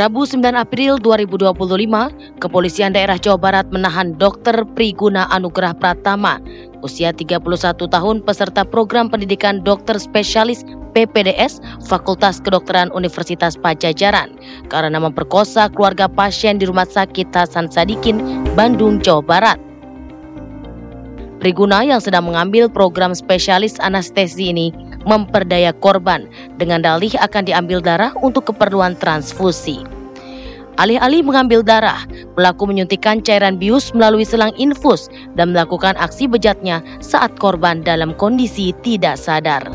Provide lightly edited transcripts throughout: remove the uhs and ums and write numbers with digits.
Rabu 9 April 2025, Kepolisian Daerah Jawa Barat menahan Dr. Priguna Anugrah Pratama, usia 31 tahun, peserta program pendidikan dokter spesialis PPDS Fakultas Kedokteran Universitas Padjadjaran karena memperkosa keluarga pasien di Rumah Sakit Hasan Sadikin, Bandung, Jawa Barat. Priguna yang sedang mengambil program spesialis anestesi ini memperdaya korban dengan dalih akan diambil darah untuk keperluan transfusi. Alih-alih mengambil darah, pelaku menyuntikkan cairan bius melalui selang infus dan melakukan aksi bejatnya saat korban dalam kondisi tidak sadar.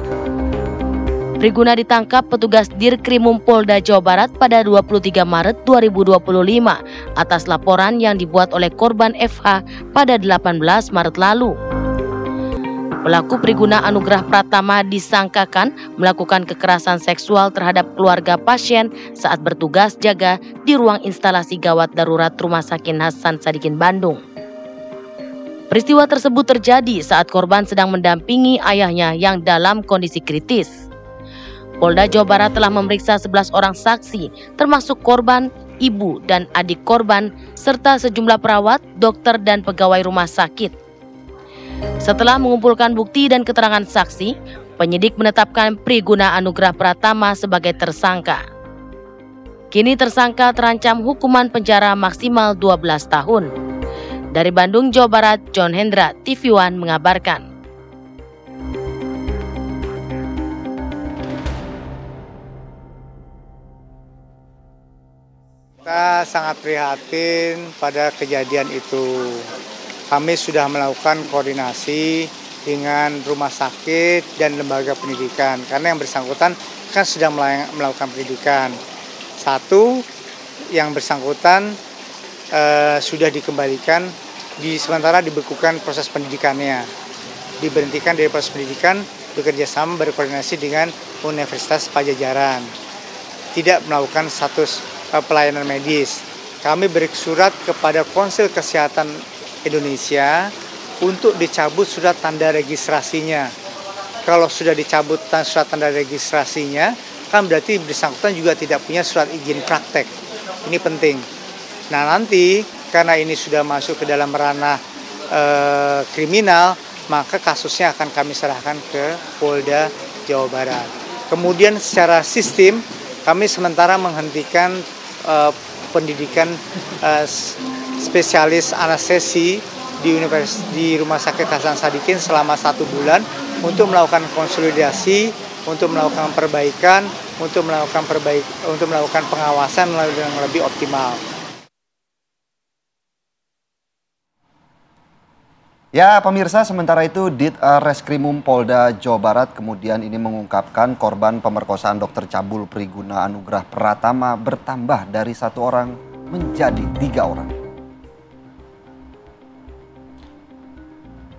Priguna ditangkap petugas Dirkrimum Polda Jawa Barat pada 23 Maret 2025 atas laporan yang dibuat oleh korban FH pada 18 Maret lalu. Pelaku Priguna Anugrah Pratama disangkakan melakukan kekerasan seksual terhadap keluarga pasien saat bertugas jaga di ruang instalasi gawat darurat Rumah Sakit Hasan Sadikin, Bandung. Peristiwa tersebut terjadi saat korban sedang mendampingi ayahnya yang dalam kondisi kritis. Polda Jawa Barat telah memeriksa 11 orang saksi, termasuk korban, ibu dan adik korban, serta sejumlah perawat, dokter, dan pegawai rumah sakit. Setelah mengumpulkan bukti dan keterangan saksi, penyidik menetapkan Priguna Anugrah Pratama sebagai tersangka. Kini tersangka terancam hukuman penjara maksimal 12 tahun. Dari Bandung, Jawa Barat, John Hendra, TV One mengabarkan. Kita sangat prihatin pada kejadian itu. Kami sudah melakukan koordinasi dengan rumah sakit dan lembaga pendidikan karena yang bersangkutan kan sedang melakukan pendidikan. Satu, yang bersangkutan sudah dikembalikan, sementara dibekukan proses pendidikannya, diberhentikan dari proses pendidikan, bekerja sama berkoordinasi dengan Universitas Padjadjaran, tidak melakukan status pelayanan medis. Kami bersurat kepada Konsil Kesehatan Indonesia untuk dicabut surat tanda registrasinya. Kalau sudah dicabut surat tanda registrasinya, kan berarti bersangkutan juga tidak punya surat izin praktek. Ini penting. Nah, nanti karena ini sudah masuk ke dalam ranah kriminal, maka kasusnya akan kami serahkan ke Polda Jawa Barat. Kemudian secara sistem kami sementara menghentikan pendidikan spesialis anestesi di Rumah Sakit Hasan Sadikin selama 1 bulan untuk melakukan konsolidasi, untuk melakukan perbaikan, untuk melakukan pengawasan yang lebih optimal. Ya, pemirsa, sementara itu Ditreskrimum Polda Jawa Barat kemudian ini mengungkapkan korban pemerkosaan Dr. Cabul Priguna Anugrah Pratama bertambah dari 1 orang menjadi 3 orang.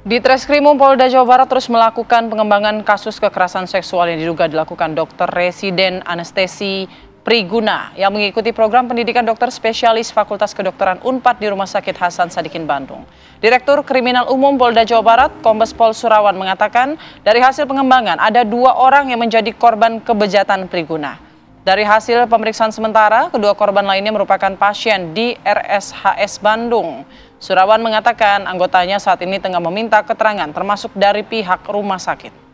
Ditreskrimum Polda Jawa Barat terus melakukan pengembangan kasus kekerasan seksual yang diduga dilakukan dokter residen anestesi Priguna yang mengikuti program pendidikan dokter spesialis Fakultas Kedokteran Unpad di Rumah Sakit Hasan Sadikin, Bandung. Direktur Kriminal Umum Polda Jawa Barat, Kombes Pol Surawan mengatakan dari hasil pengembangan ada 2 orang yang menjadi korban kebejatan Priguna. Dari hasil pemeriksaan sementara, kedua korban lainnya merupakan pasien di RSHS Bandung. Surawan mengatakan anggotanya saat ini tengah meminta keterangan termasuk dari pihak rumah sakit.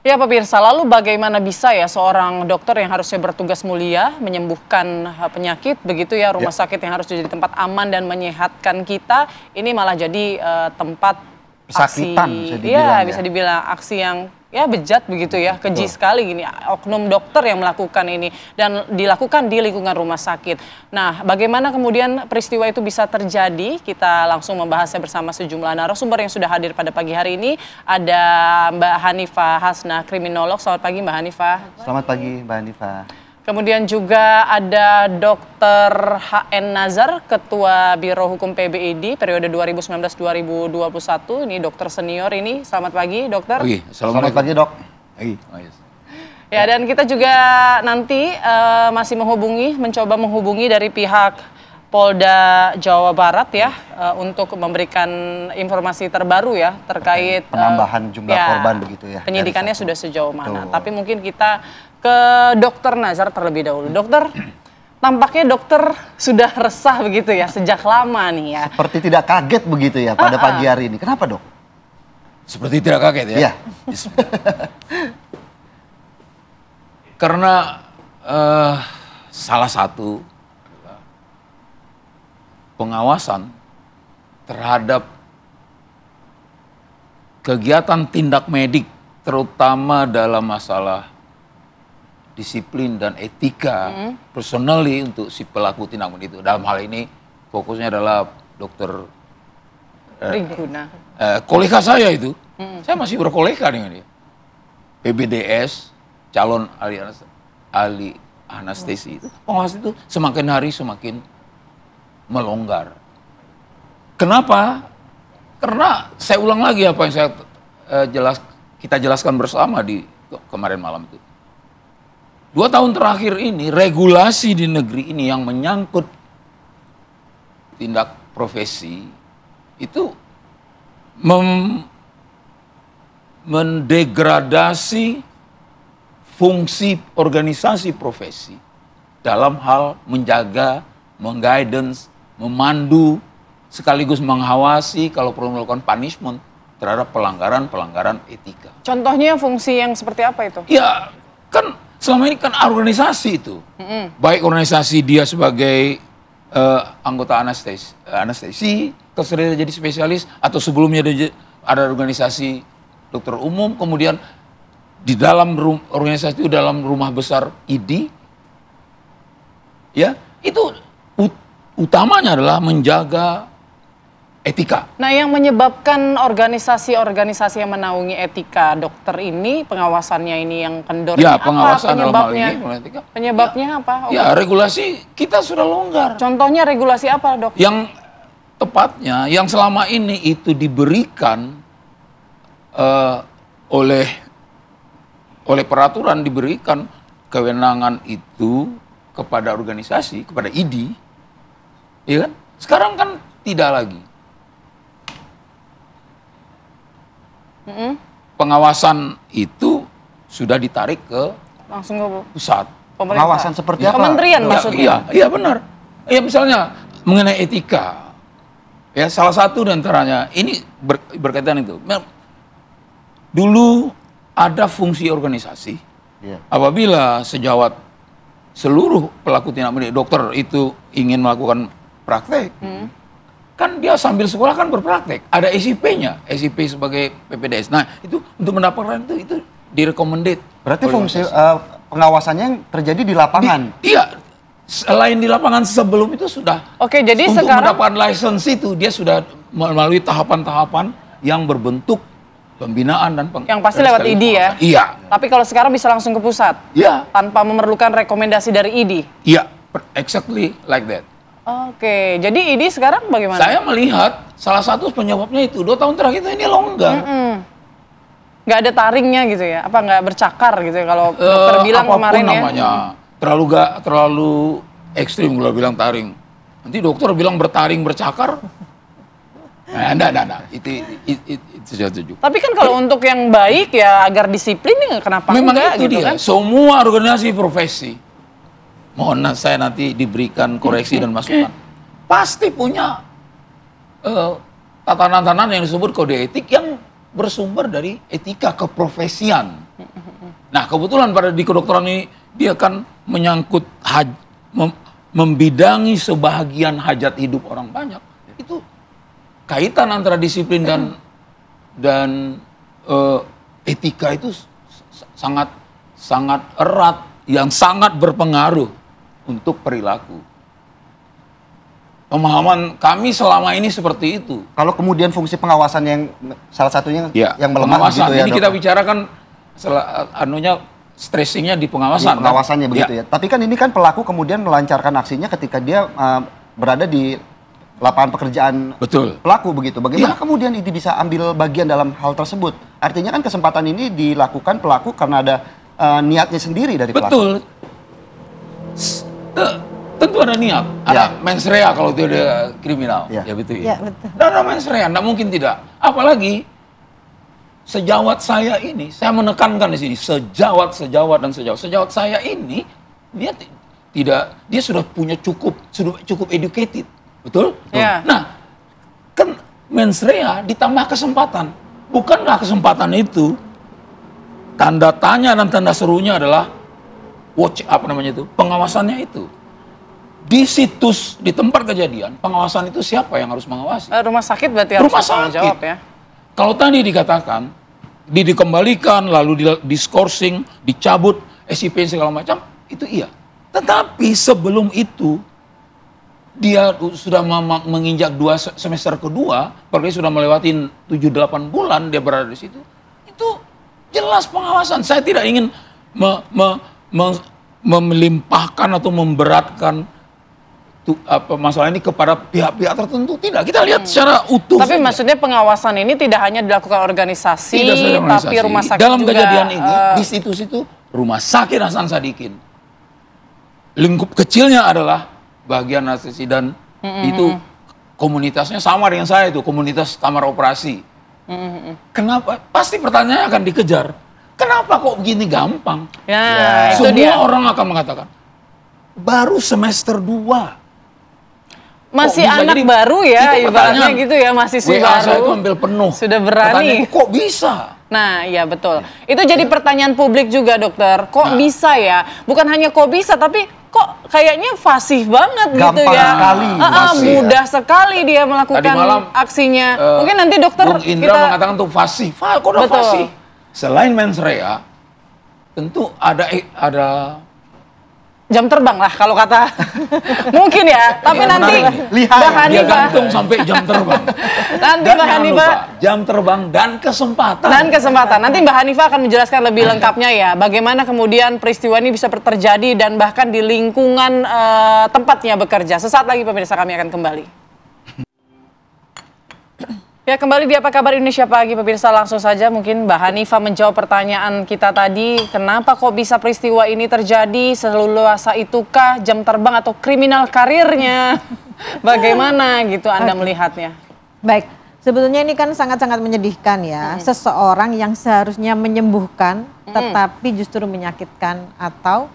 Ya pemirsa, lalu bagaimana bisa ya seorang dokter yang harusnya bertugas mulia menyembuhkan penyakit begitu ya, rumah sakit yang harus jadi tempat aman dan menyehatkan kita, ini malah jadi tempat aksi, bisa dibilang aksi yang ya bejat begitu ya, keji sekali gini, oknum dokter yang melakukan ini dan dilakukan di lingkungan rumah sakit. Nah, bagaimana kemudian peristiwa itu bisa terjadi? Kita langsung membahasnya bersama sejumlah narasumber yang sudah hadir pada pagi hari ini. Ada Mbak Hanifah Hasna, kriminolog. Selamat pagi Mbak Hanifah. Selamat pagi Mbak Hanifah. Kemudian juga ada Dr. H.N. Nazar, Ketua Biro Hukum PBID periode 2019-2021. Ini dokter senior ini. Selamat pagi, dokter. Selamat pagi, Dok. Ya, dan kita juga nanti masih mencoba menghubungi dari pihak Polda Jawa Barat ya untuk memberikan informasi terbaru ya terkait penambahan jumlah korban begitu ya. Penyidikannya sudah sejauh mana. Tapi mungkin kita ke Dokter Nazar terlebih dahulu. Dokter, tampaknya dokter sudah resah begitu ya sejak lama nih ya. Seperti tidak kaget begitu ya pada pagi hari ini. Kenapa, Dok? Seperti tidak kaget ya? Iya. Karena salah satu pengawasan terhadap kegiatan tindak medik, terutama dalam masalah disiplin dan etika personally untuk si pelaku tindak medik itu. Dalam hal ini fokusnya adalah dokter Priguna. kolega saya itu, saya masih berkolega dengan dia. PBDS, calon ahli anestesi itu, pengawas itu semakin hari semakin melonggar. Kenapa? Karena saya ulang lagi apa yang kita jelaskan bersama di kemarin malam itu. 2 tahun terakhir ini regulasi di negeri ini yang menyangkut tindak profesi itu mendegradasi fungsi organisasi profesi dalam hal menjaga, mengguidance, memandu, sekaligus mengawasi kalau perlu melakukan punishment terhadap pelanggaran etika. Contohnya fungsi yang seperti apa itu? Ya, kan selama ini kan organisasi itu. Baik organisasi dia sebagai anggota anestesi, terus dia jadi spesialis, atau sebelumnya dia ada organisasi dokter umum, kemudian di dalam organisasi itu dalam rumah besar ID, ya itu utamanya adalah menjaga etika. Nah, yang menyebabkan organisasi-organisasi yang menaungi etika dokter ini, pengawasannya ini yang kendor. Ya, apa pengawasan penyebabnya? dalam hal ini, Penyebabnya ya, apa? Ya, regulasi kita sudah longgar. Contohnya regulasi apa, Dok? Yang tepatnya, yang selama ini itu diberikan oleh peraturan, diberikan kewenangan itu kepada organisasi, kepada ID, ya kan? Sekarang kan tidak lagi. Pengawasan itu sudah ditarik ke Langsung ke pusat. pemerintah. Pengawasan seperti apa? Kementerian maksudnya. Iya benar. Ya misalnya mengenai etika, ya salah satu diantaranya ini berkaitan itu. Dulu ada fungsi organisasi. Apabila sejawat seluruh pelaku tindak medik dokter itu ingin melakukan praktek, kan dia sambil sekolah kan berpraktek. Ada SIP-nya, SIP sebagai PPDS. Nah itu untuk mendapatkan itu direkomendasi. Berarti fungsi pengawasannya yang terjadi di lapangan. Iya, selain di lapangan sebelum itu sudah. Oke, jadi untuk sekarang mendapatkan license itu dia sudah melalui tahapan-tahapan yang berbentuk pembinaan dan yang pasti lewat ID ya. Iya. Tapi kalau sekarang bisa langsung ke pusat. Iya. Tanpa memerlukan rekomendasi dari ID. Iya, exactly like that. Oke, jadi ID sekarang bagaimana? Saya melihat salah satu penyebabnya itu 2 tahun terakhir ini longgar. Nggak ada taringnya gitu ya? Apa nggak bercakar gitu ya kalau dokter bilang kemarin ya? Namanya terlalu ekstrim kalau bilang taring. Nanti dokter bilang bertaring bercakar. Enggak. Itu saya setuju. Tapi kan kalau untuk yang baik ya agar disiplin ya kenapa memang enggak itu gitu dia. kan? Semua organisasi profesi, mohon saya nanti diberikan koreksi dan masukan. Pasti punya tatanan-tatanan yang disebut kode etik yang bersumber dari etika keprofesian. Nah kebetulan pada di kedokteran ini dia kan menyangkut membidangi sebahagian hajat hidup orang banyak. Itu kaitan antara disiplin dan etika itu sangat erat, yang sangat berpengaruh untuk perilaku. Pemahaman kami selama ini seperti itu. Kalau kemudian fungsi pengawasan yang salah satunya Ya, yang melemah pengawasan. gitu ya, Ini Dok? kita bicarakan stressingnya di pengawasan. Di pengawasannya kan? begitu ya. Tapi kan ini kan pelaku kemudian melancarkan aksinya ketika dia berada di lapangan pekerjaan Betul. pelaku begitu. Bagaimana Ya. kemudian ini bisa ambil bagian dalam hal tersebut? Artinya kan kesempatan ini dilakukan pelaku karena ada niatnya sendiri dari pelaku. Betul. Tentu ada niat, ada mens rea kalau itu ada kriminal. Ya betul ya. Betul. Dan ada mens rea, tidak mungkin tidak. Apalagi sejawat saya ini, saya menekankan di sini sejawat. Sejawat saya ini dia sudah cukup educated, betul? Ya. Nah, kan mens rea ditambah kesempatan. Bukankah kesempatan itu tanda tanya dan tanda serunya adalah pengawasannya itu. Di situs, di tempat kejadian, pengawasan itu siapa yang harus mengawasi? Rumah sakit berarti harus bertanggung jawab ya. Kalau tadi dikatakan, dikembalikan, lalu diskorsing, dicabut, SIP segala macam, itu iya. Tetapi sebelum itu, dia sudah menginjak 2 semester kedua, berarti sudah melewati 7-8 bulan dia berada di situ, itu jelas pengawasan. Saya tidak ingin melimpahkan atau memberatkan masalah ini kepada pihak-pihak tertentu. Tidak, kita lihat secara utuh. Tapi saja. maksudnya pengawasan ini tidak hanya dilakukan organisasi, tapi rumah sakit dalam juga. Kejadian ini, di situ Rumah Sakit Hasan Sadikin. Lingkup kecilnya adalah bagian anestesi dan itu komunitasnya sama dengan saya itu, komunitas kamar operasi. Kenapa? Pasti pertanyaannya akan dikejar. Kenapa kok begini gampang? Itu Semua dia. orang akan mengatakan, baru semester 2. Masih bisa anak jadi? baru ya, Itu ibaratnya pertanyaan. gitu ya, mahasiswa WA baru. saya itu hampir penuh. Sudah berani. Pertanyaan, kok bisa? Nah, iya betul. Itu jadi pertanyaan publik juga, dokter. Kok bisa ya? Bukan hanya kok bisa, tapi kok kayaknya fasih banget gitu Gampang ya. sekali, fasih ya. Mudah sekali dia melakukan Tadi malam, aksinya. Mungkin nanti dokter Bung Indra mengatakan tuh fasih. Kok udah Betul. fasih? Selain mens rea, tentu ada jam terbang lah kalau kata. Mungkin ya, tapi Iya, nanti Lihat, Mbak dia Hanifah. gantung sampai jam terbang. Nanti Dan Mbak jangan Hanifah. lupa, jam terbang dan kesempatan. Nanti Mbak Hanifah akan menjelaskan lebih lengkapnya ya, bagaimana kemudian peristiwa ini bisa terjadi dan bahkan di lingkungan tempatnya bekerja. Sesaat lagi pemirsa, kami akan kembali. Ya, kembali di Apa Kabar Indonesia Pagi, pemirsa. Langsung saja mungkin Mbak Hanifah menjawab pertanyaan kita tadi, kenapa kok bisa peristiwa ini terjadi, seleluasa itukah jam terbang atau kriminal karirnya? Bagaimana gitu Anda melihatnya? Baik, sebetulnya ini kan sangat-sangat menyedihkan ya. Seseorang yang seharusnya menyembuhkan, tetapi justru menyakitkan atau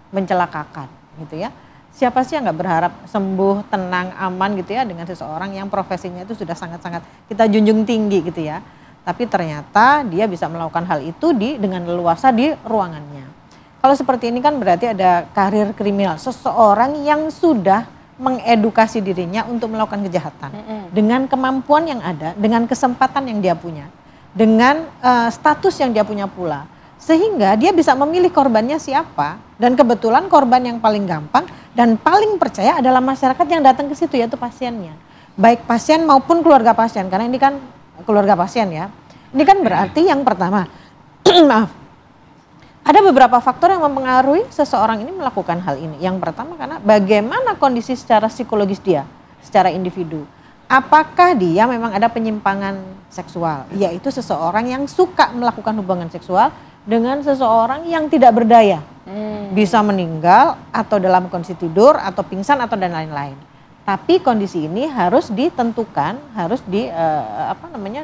mencelakakan gitu ya. Siapa sih yang nggak berharap sembuh, tenang, aman gitu ya dengan seseorang yang profesinya itu sudah sangat-sangat kita junjung tinggi gitu ya. Tapi ternyata dia bisa melakukan hal itu dengan leluasa di ruangannya. Kalau seperti ini kan berarti ada karir kriminal. Seseorang yang sudah mengedukasi dirinya untuk melakukan kejahatan. Dengan kemampuan yang ada, dengan kesempatan yang dia punya. Dengan status yang dia punya pula. Sehingga dia bisa memilih korbannya siapa, dan kebetulan korban yang paling gampang dan paling percaya adalah masyarakat yang datang ke situ, yaitu pasiennya. Baik pasien maupun keluarga pasien, karena ini kan keluarga pasien ya. Ini kan berarti yang pertama, maaf, ada beberapa faktor yang mempengaruhi seseorang ini melakukan hal ini. Yang pertama karena bagaimana kondisi secara psikologis dia, secara individu. Apakah dia memang ada penyimpangan seksual, yaitu seseorang yang suka melakukan hubungan seksual dengan seseorang yang tidak berdaya, bisa meninggal atau dalam kondisi tidur atau pingsan atau dan lain-lain. Tapi kondisi ini harus ditentukan, harus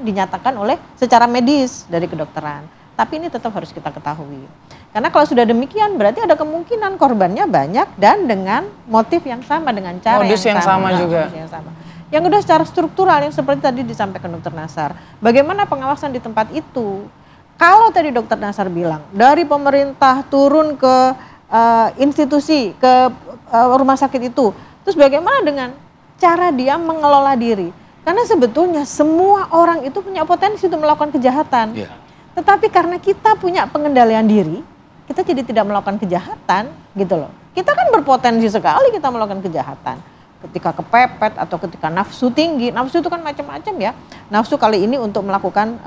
dinyatakan oleh secara medis dari kedokteran. Tapi ini tetap harus kita ketahui. Karena kalau sudah demikian berarti ada kemungkinan korbannya banyak dan dengan motif yang sama, dengan cara modus yang sama juga. Modus yang sama. Yang kedua secara struktural yang seperti tadi disampaikan Dr. Nasar. Bagaimana pengawasan di tempat itu? Kalau tadi Dr. Nasar bilang dari pemerintah turun ke institusi, ke rumah sakit itu, terus bagaimana dengan cara dia mengelola diri? Karena sebetulnya semua orang itu punya potensi untuk melakukan kejahatan. Tetapi karena kita punya pengendalian diri, kita jadi tidak melakukan kejahatan gitu loh. Kita kan berpotensi sekali kita melakukan kejahatan. Ketika kepepet atau ketika nafsu tinggi, nafsu itu kan macam-macam ya. Nafsu kali ini untuk melakukan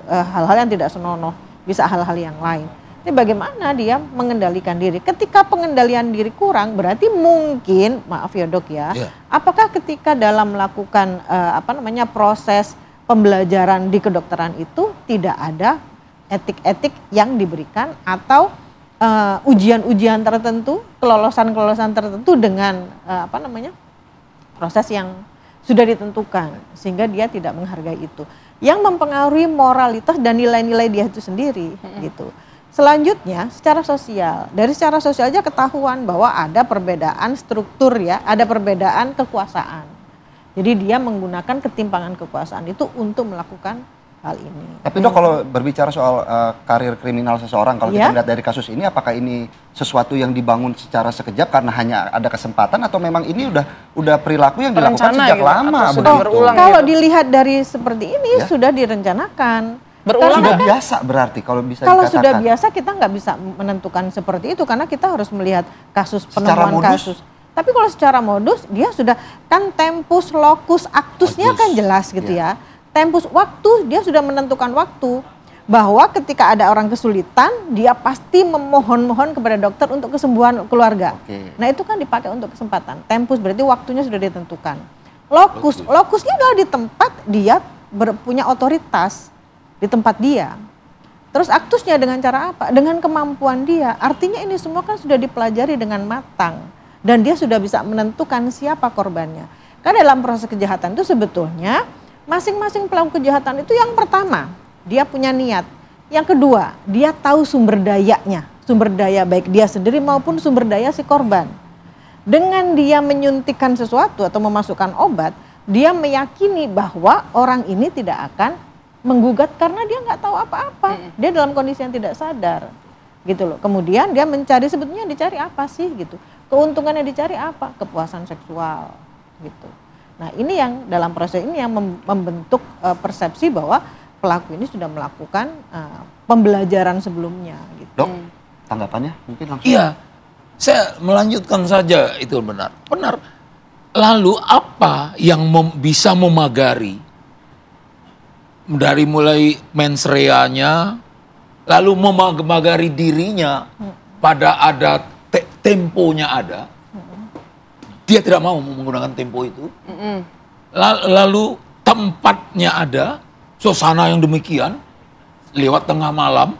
hal-hal yang tidak senonoh, bisa hal-hal yang lain. Ini bagaimana dia mengendalikan diri? Ketika pengendalian diri kurang, berarti mungkin, maaf ya dok ya, apakah ketika dalam melakukan proses pembelajaran di kedokteran itu tidak ada etik-etik yang diberikan atau ujian-ujian tertentu, kelolosan-kelolosan tertentu dengan proses yang sudah ditentukan sehingga dia tidak menghargai itu. Yang mempengaruhi moralitas dan nilai-nilai dia itu sendiri gitu. Selanjutnya secara sosial, dari secara sosial aja ketahuan bahwa ada perbedaan struktur ya, ada perbedaan kekuasaan. Jadi dia menggunakan ketimpangan kekuasaan itu untuk melakukan hal ini. Tapi Dok, kalau berbicara soal karir kriminal seseorang, kalau kita lihat dari kasus ini, apakah ini sesuatu yang dibangun secara sekejap karena hanya ada kesempatan, atau memang ini udah perilaku yang dilakukan sejak lama? Kalau dilihat dari seperti ini sudah direncanakan. Berulang sudah biasa berarti kalau bisa dikatakan. Kalau sudah biasa kita nggak bisa menentukan seperti itu karena kita harus melihat kasus penemuan kasus. Tapi kalau secara modus dia sudah kan tempus locus actusnya kan jelas gitu ya. Tempus waktu, dia sudah menentukan waktu bahwa ketika ada orang kesulitan, dia pasti memohon-mohon kepada dokter untuk kesembuhan keluarga. Nah itu kan dipakai untuk kesempatan. Tempus berarti waktunya sudah ditentukan. Lokusnya adalah di tempat dia punya otoritas, di tempat dia. Terus aktusnya dengan cara apa? Dengan kemampuan dia. Artinya ini semua kan sudah dipelajari dengan matang. Dan dia sudah bisa menentukan siapa korbannya. Karena dalam proses kejahatan itu sebetulnya masing-masing pelaku kejahatan itu yang pertama, dia punya niat. Yang kedua, dia tahu sumber dayanya. Sumber daya baik dia sendiri maupun sumber daya si korban. Dengan dia menyuntikkan sesuatu atau memasukkan obat, dia meyakini bahwa orang ini tidak akan menggugat karena dia nggak tahu apa-apa. Dia dalam kondisi yang tidak sadar. Gitu loh. Kemudian dia mencari, sebetulnya dicari apa sih gitu. Keuntungannya dicari apa? Kepuasan seksual gitu. Nah ini yang dalam proses ini yang membentuk persepsi bahwa pelaku ini sudah melakukan pembelajaran sebelumnya. Gitu. Dok, tanggapannya mungkin langsung. Iya, saya melanjutkan saja itu benar. Benar. Lalu apa yang bisa memagari dari mulai mens reanya, lalu memagari dirinya pada ada temponya ada. Dia tidak mau menggunakan tempo itu. Lalu tempatnya ada, suasana yang demikian, lewat tengah malam,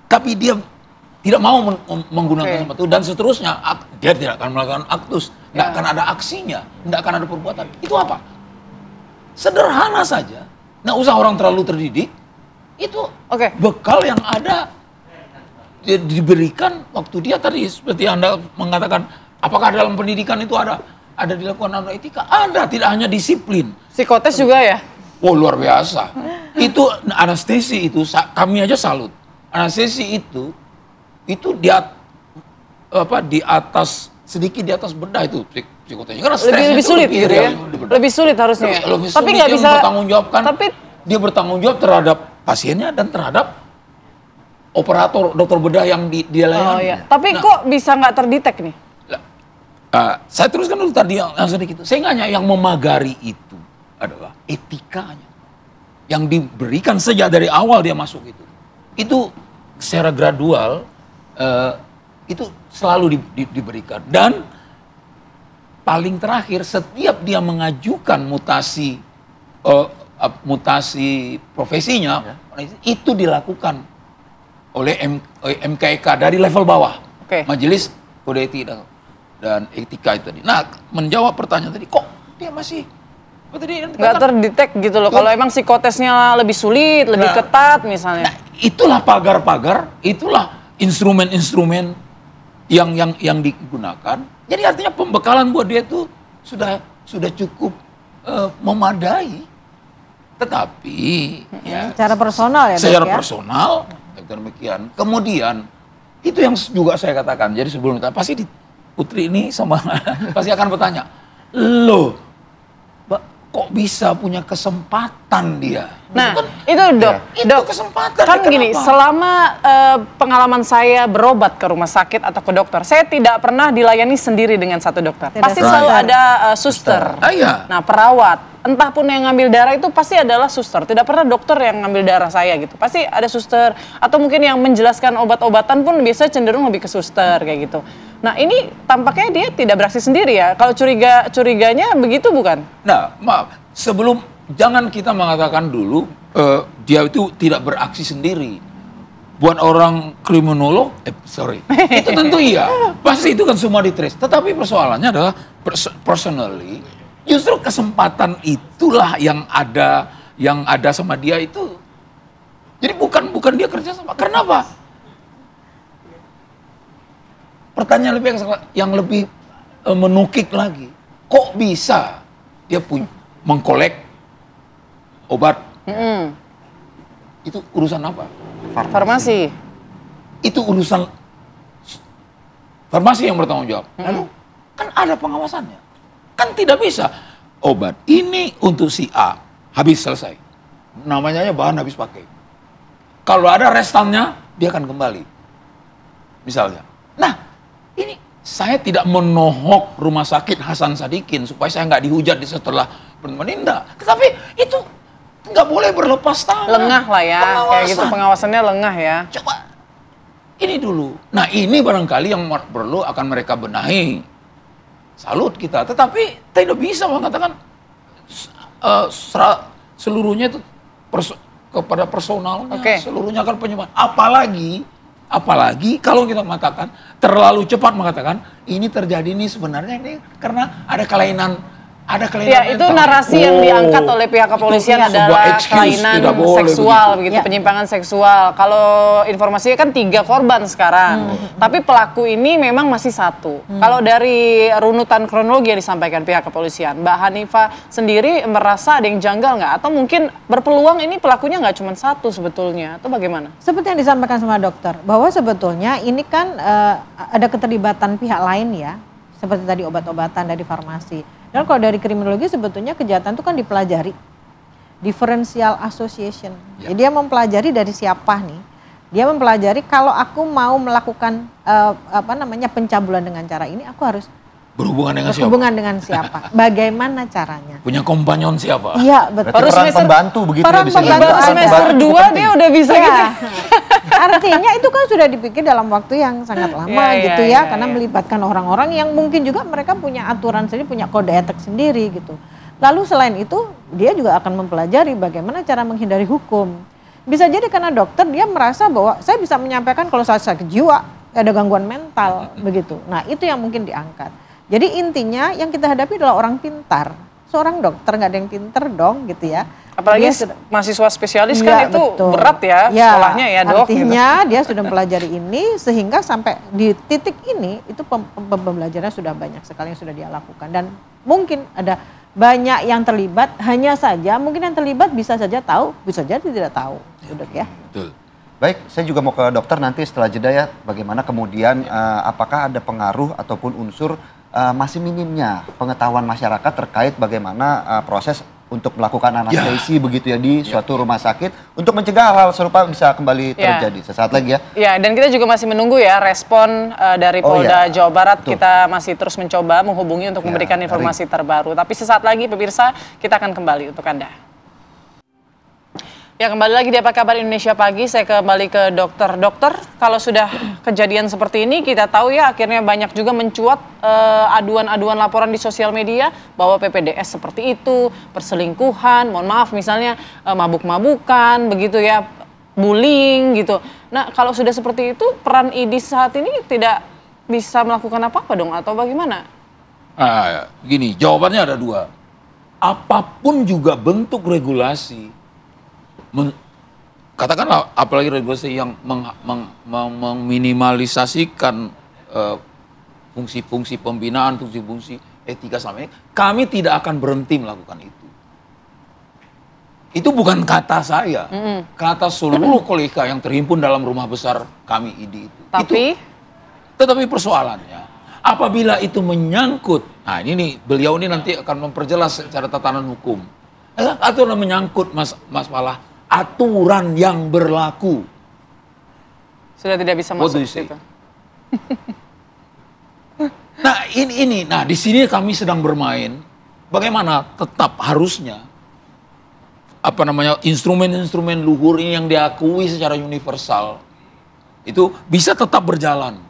tapi dia tidak mau menggunakan tempat itu, dan seterusnya. Dia tidak akan melakukan aktus, tidak akan ada aksinya, tidak akan ada perbuatan. Itu apa? Sederhana saja. Nah, usah orang terlalu terdidik, itu bekal yang ada diberikan waktu dia tadi, seperti Anda mengatakan, apakah dalam pendidikan itu ada dilakukan etika? Ada, tidak hanya disiplin. Psikotes juga ya? Oh, luar biasa. Itu anestesi itu, kami aja salut. Anestesi itu di atas, sedikit di atas bedah itu psikotesnya. Karena lebih sulit gitu ya? Lebih sulit harusnya. Tapi nggak bisa bertanggung jawabkan. Tapi dia bertanggung jawab terhadap pasiennya dan terhadap operator dokter bedah yang dia layani. Tapi kok bisa nggak terdetek nih? Saya teruskan dulu tadi yang sedikit itu. Saya nggak, yang memagari itu adalah etikanya. Yang diberikan sejak dari awal dia masuk itu. Itu secara gradual, itu selalu diberikan. Dan paling terakhir, setiap dia mengajukan mutasi profesinya, itu dilakukan oleh MKEK dari level bawah. Majelis Kode Etik dan Etika itu tadi. Nah, menjawab pertanyaan tadi, kok dia masih nggak terdetek gitu loh. Kalau emang psikotesnya lebih sulit, lebih ketat misalnya. Nah, itulah pagar-pagar, itulah instrumen-instrumen yang digunakan. Jadi artinya pembekalan buat dia itu sudah cukup memadai. Tetapi secara personal ya, secara personal demikian. Kemudian itu yang juga saya katakan. Jadi sebelum kita pasti Putri ini sama pasti akan bertanya, loh, kok bisa punya kesempatan dia? Nah, itu dok, kesempatan. Kan gini, selama pengalaman saya berobat ke rumah sakit atau ke dokter, saya tidak pernah dilayani sendiri dengan satu dokter. Pasti selalu ada suster. Nah, perawat. Entah pun yang ngambil darah itu pasti adalah suster. Tidak pernah dokter yang ngambil darah saya gitu. Pasti ada suster. Atau mungkin yang menjelaskan obat-obatan pun biasanya cenderung lebih ke suster kayak gitu. Nah ini tampaknya dia tidak beraksi sendiri ya. Kalau curiganya begitu bukan? Nah maaf, sebelum jangan kita mengatakan dulu dia itu tidak beraksi sendiri. buat orang kriminolog, itu tentu iya, pasti itu kan semua ditrace. Tetapi persoalannya adalah personally, justru kesempatan itulah yang ada sama dia itu. Jadi bukan dia kerja sama. Kenapa? Pertanyaan yang lebih menukik lagi, kok bisa dia mengkolek obat? Itu urusan apa? Farmasi. Itu urusan farmasi yang bertanggung jawab. Lalu kan ada pengawasannya. Kan tidak bisa obat ini untuk si A habis selesai. Namanya bahan habis pakai. Kalau ada restannya dia akan kembali. Misalnya. Nah, ini saya tidak menohok rumah sakit Hasan Sadikin supaya saya nggak dihujat setelah menindak. Tetapi itu nggak boleh berlepas tangan. Lengah lah ya, kayak gitu pengawasannya lengah ya. Coba ini dulu. Nah ini barangkali yang perlu akan mereka benahi. Salut kita. Tetapi tidak bisa mengatakan seluruhnya itu kepada personalnya. Seluruhnya akan penyembahan. Apalagi kalau kita mengatakan terlalu cepat mengatakan ini terjadi ini sebenarnya ini karena ada kelainan. Ya, itu narasi yang diangkat oleh pihak kepolisian adalah kelainan seksual, begitu, penyimpangan seksual. Kalau informasinya kan 3 korban sekarang, tapi pelaku ini memang masih 1. Kalau dari runutan kronologi yang disampaikan pihak kepolisian, Mbak Hanifah sendiri merasa ada yang janggal nggak? Atau mungkin berpeluang ini pelakunya nggak cuma 1 sebetulnya, atau bagaimana? Seperti yang disampaikan sama dokter, bahwa sebetulnya ini kan ada keterlibatan pihak lain ya, seperti tadi obat-obatan dari farmasi. Dan kalau dari kriminologi sebetulnya kejahatan itu kan dipelajari, differential association. Jadi dia mempelajari dari siapa nih? Dia mempelajari kalau aku mau melakukan pencabulan dengan cara ini, aku harus berhubungan dengan siapa? Bagaimana caranya? Punya kompanyon siapa? Iya, betul. Baru peran pembantu begitu ya bisa baru semester 2 dia udah bisa gitu. Artinya itu kan sudah dipikir dalam waktu yang sangat lama gitu ya, karena melibatkan orang-orang yang mungkin juga mereka punya aturan sendiri, punya kode etik sendiri gitu. Lalu selain itu dia juga akan mempelajari bagaimana cara menghindari hukum. Bisa jadi karena dokter dia merasa bahwa saya bisa menyampaikan kalau saya sakit jiwa, ada gangguan mental begitu. Nah itu yang mungkin diangkat. Jadi intinya yang kita hadapi adalah orang pintar. Seorang dokter nggak ada yang pintar dong gitu ya. Apalagi mahasiswa spesialis kan itu betul. Berat ya sekolahnya ya dok. Artinya gitu. Dia sudah mempelajari ini sehingga sampai di titik ini itu pembelajarannya sudah banyak sekali yang sudah dia lakukan. Dan mungkin ada banyak yang terlibat, hanya saja mungkin yang terlibat bisa saja tahu, bisa saja tidak tahu. Dok ya. Betul. Baik, saya juga mau ke dokter nanti setelah jeda ya, bagaimana kemudian apakah ada pengaruh ataupun unsur masih minimnya pengetahuan masyarakat terkait bagaimana proses untuk melakukan anestesi begitu ya di suatu rumah sakit untuk mencegah hal serupa bisa kembali terjadi. Sesaat lagi ya. Ya, dan kita juga masih menunggu ya respon dari Polda Jawa Barat. Betul. Kita masih terus mencoba menghubungi untuk memberikan informasi terbaru. Tapi sesaat lagi pemirsa, kita akan kembali untuk Anda. Ya, kembali lagi di Apa Kabar Indonesia Pagi. Saya kembali ke dokter. Dokter, kalau sudah kejadian seperti ini, kita tahu ya akhirnya banyak juga mencuat aduan-aduan laporan di sosial media bahwa PPDS seperti itu, perselingkuhan, mohon maaf misalnya mabuk-mabukan, begitu ya, bullying gitu. Nah, kalau sudah seperti itu, peran ID saat ini tidak bisa melakukan apa-apa dong, atau bagaimana? Gini, jawabannya ada 2. Apapun juga bentuk regulasi, katakanlah apalagi regulasi yang meminimalisasikan fungsi-fungsi pembinaan, fungsi-fungsi etika selama ini, kami tidak akan berhenti melakukan itu. Itu bukan kata saya, kata seluruh kolega yang terhimpun dalam rumah besar kami ID itu. Tetapi persoalannya, apabila itu menyangkut, nah ini nih, beliau ini nanti akan memperjelas secara tatanan hukum, atau menyangkut masalah aturan yang berlaku. Sudah tidak bisa masuk itu. Nah, ini di sini kami sedang bermain bagaimana tetap harusnya instrumen-instrumen luhur ini yang diakui secara universal itu bisa tetap berjalan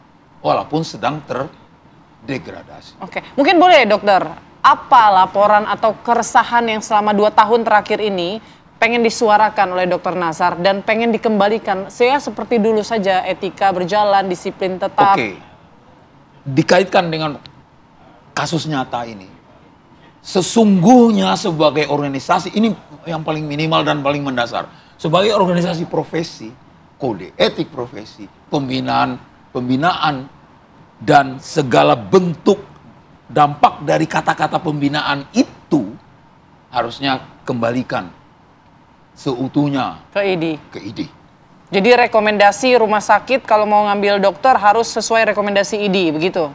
walaupun sedang terdegradasi. Oke, mungkin boleh dokter, apa laporan atau keresahan yang selama 2 tahun terakhir ini pengen disuarakan oleh Dr. Nazar dan pengen dikembalikan saya seperti dulu saja, etika berjalan, disiplin tetap. Oke, dikaitkan dengan kasus nyata ini, sesungguhnya sebagai organisasi ini yang paling minimal dan paling mendasar, sebagai organisasi profesi, kode etik profesi, pembinaan dan segala bentuk dampak dari kata-kata pembinaan itu harusnya kembalikan seutuhnya Ke ID. ke ID. Jadi rekomendasi rumah sakit kalau mau ngambil dokter harus sesuai rekomendasi ID, begitu?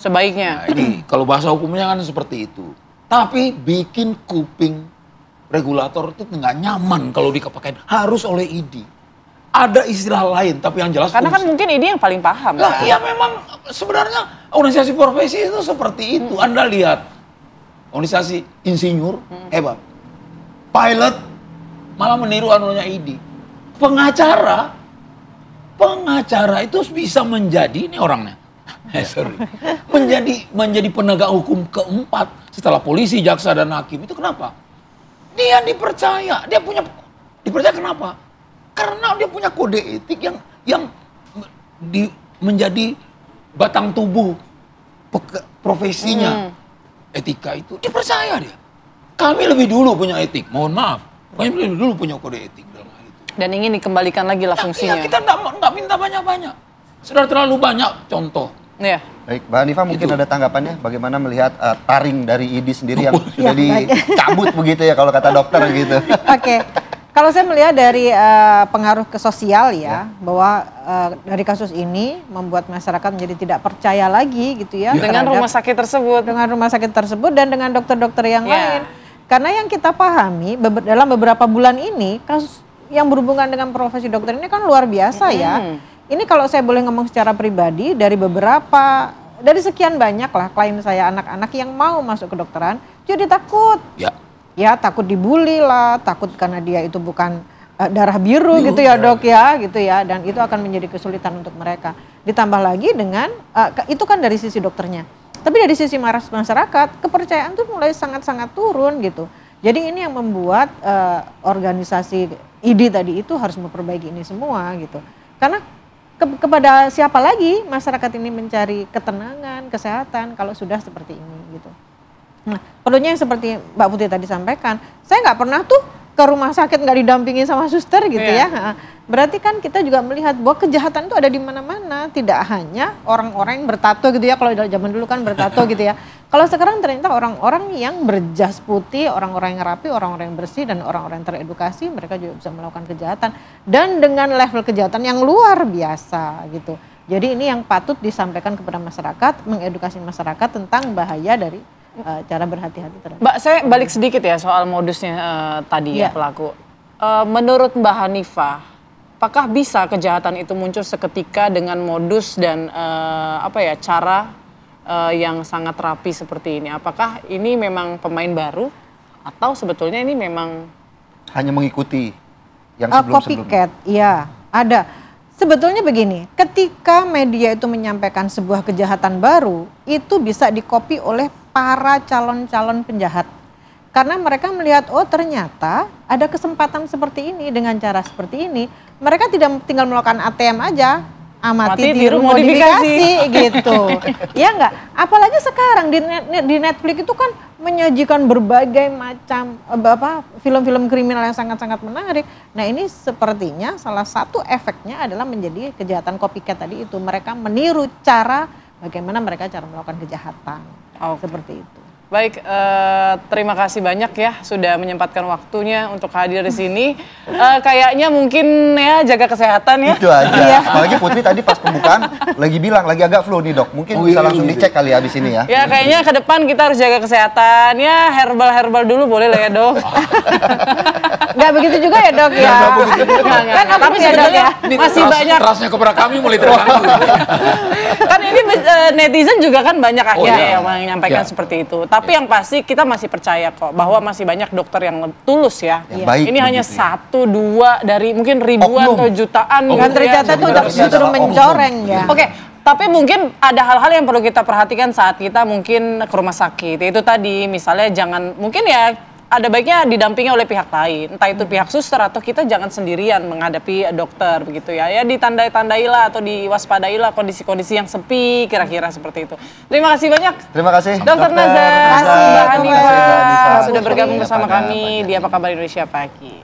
Sebaiknya. Nah, ini kalau bahasa hukumnya kan seperti itu. Tapi bikin kuping regulator itu nggak nyaman kalau dipakai harus oleh ID. Ada istilah lain, tapi yang jelas Karena kan mungkin ID yang paling paham. Lah, ya memang sebenarnya organisasi profesi itu seperti itu. Anda lihat organisasi insinyur hebat, pilot malah meniru anunya ID. Pengacara itu bisa menjadi ini orangnya. Sorry. Menjadi penegak hukum keempat setelah polisi, jaksa dan hakim. Itu kenapa? Dia dipercaya. Dipercaya kenapa? Karena dia punya kode etik yang menjadi batang tubuh profesinya. Etika itu dipercaya dia. Kami lebih dulu punya etik. Mohon maaf. Kami lebih dulu punya kode etik dalam hal itu. Dan ingin dikembalikan lagi lah fungsinya. Iya, kita nggak minta banyak-banyak. Sudah terlalu banyak contoh. Iya. Baik, Mbak Hanifah mungkin Itu. ada tanggapannya bagaimana melihat taring dari ID sendiri yang sudah dicabut begitu ya kalau kata dokter gitu. Oke, kalau saya melihat dari pengaruh ke sosial ya, bahwa dari kasus ini membuat masyarakat menjadi tidak percaya lagi gitu ya. Dengan rumah sakit tersebut. Dengan rumah sakit tersebut dan dengan dokter-dokter yang Ya. lain. Karena yang kita pahami dalam beberapa bulan ini kasus yang berhubungan dengan profesi dokter ini kan luar biasa ya. Ini kalau saya boleh ngomong secara pribadi dari sekian banyak lah klien saya anak-anak yang mau masuk ke kedokteran jadi takut. Ya takut dibully lah, takut karena dia itu bukan darah biru gitu ya dok ya gitu ya, dan itu akan menjadi kesulitan untuk mereka. Ditambah lagi dengan itu kan dari sisi dokternya, tapi dari sisi masyarakat kepercayaan tuh mulai sangat-sangat turun gitu. Jadi ini yang membuat organisasi ID tadi itu harus memperbaiki ini semua gitu, karena kepada siapa lagi masyarakat ini mencari ketenangan, kesehatan kalau sudah seperti ini gitu. Nah, perlunya yang seperti Mbak Putri tadi sampaikan, saya nggak pernah tuh ke rumah sakit nggak didampingi sama suster gitu ya. Berarti kan kita juga melihat bahwa kejahatan itu ada di mana-mana, tidak hanya orang-orang yang bertato gitu ya. Kalau zaman dulu kan bertato gitu ya. Kalau sekarang ternyata orang-orang yang berjas putih, orang-orang yang rapi, orang-orang yang bersih dan orang-orang yang teredukasi, mereka juga bisa melakukan kejahatan dan dengan level kejahatan yang luar biasa gitu. Jadi ini yang patut disampaikan kepada masyarakat, mengedukasi masyarakat tentang bahaya dari cara berhati-hati terhadap. Mbak, saya balik sedikit ya soal modusnya tadi ya pelaku. Menurut Mbak Hanifah, apakah bisa kejahatan itu muncul seketika dengan modus dan cara yang sangat rapi seperti ini? Apakah ini memang pemain baru atau sebetulnya ini memang hanya mengikuti yang sebelum-sebelumnya? Copycat, iya ada. Sebetulnya begini, ketika media itu menyampaikan sebuah kejahatan baru, itu bisa dikopi oleh para calon-calon penjahat. Karena mereka melihat, oh ternyata ada kesempatan seperti ini dengan cara seperti ini. Mereka tidak tinggal melakukan ATM aja, amati tiru modifikasi gitu. Ya enggak? Apalagi sekarang di Netflix itu kan menyajikan berbagai macam film-film kriminal yang sangat-sangat menarik. Nah ini sepertinya salah satu efeknya adalah menjadi kejahatan copycat tadi itu. Mereka meniru cara bagaimana mereka cara melakukan kejahatan. Seperti itu. Baik, terima kasih banyak ya sudah menyempatkan waktunya untuk hadir di sini. Kayaknya mungkin ya jaga kesehatan ya. Itu aja. Apalagi Putri tadi pas pembukaan lagi bilang lagi agak flu nih dok. Mungkin bisa langsung dicek kali habis ini ya. Ya kayaknya ke depan kita harus jaga kesehatan ya, herbal dulu boleh lah ya dok. Nggak begitu juga ya dok ya. Kan tapi sebenarnya masih banyak. Trustnya kepada kami mulai terganggu. Kan ini netizen juga kan banyak akhirnya yang menyampaikan seperti itu. Tapi yang pasti kita masih percaya kok bahwa masih banyak dokter yang tulus ya. Baik, ini hanya satu, dua dari mungkin ribuan atau jutaan. Kan tercatat tuh justru mencoreng ya. Oke, tapi mungkin ada hal-hal yang perlu kita perhatikan saat kita mungkin ke rumah sakit. Itu tadi misalnya jangan mungkin ya ada baiknya didampingi oleh pihak lain, entah itu pihak suster atau kita jangan sendirian menghadapi dokter begitu ya. Ya ditandai-tandailah atau diwaspadailah kondisi-kondisi yang sepi, kira-kira seperti itu. Terima kasih banyak. Terima kasih Dokter Nazar, Nazar, Mbak Hanifah Hanifah sudah bergabung bersama kami di Apa Kabar Indonesia Pagi.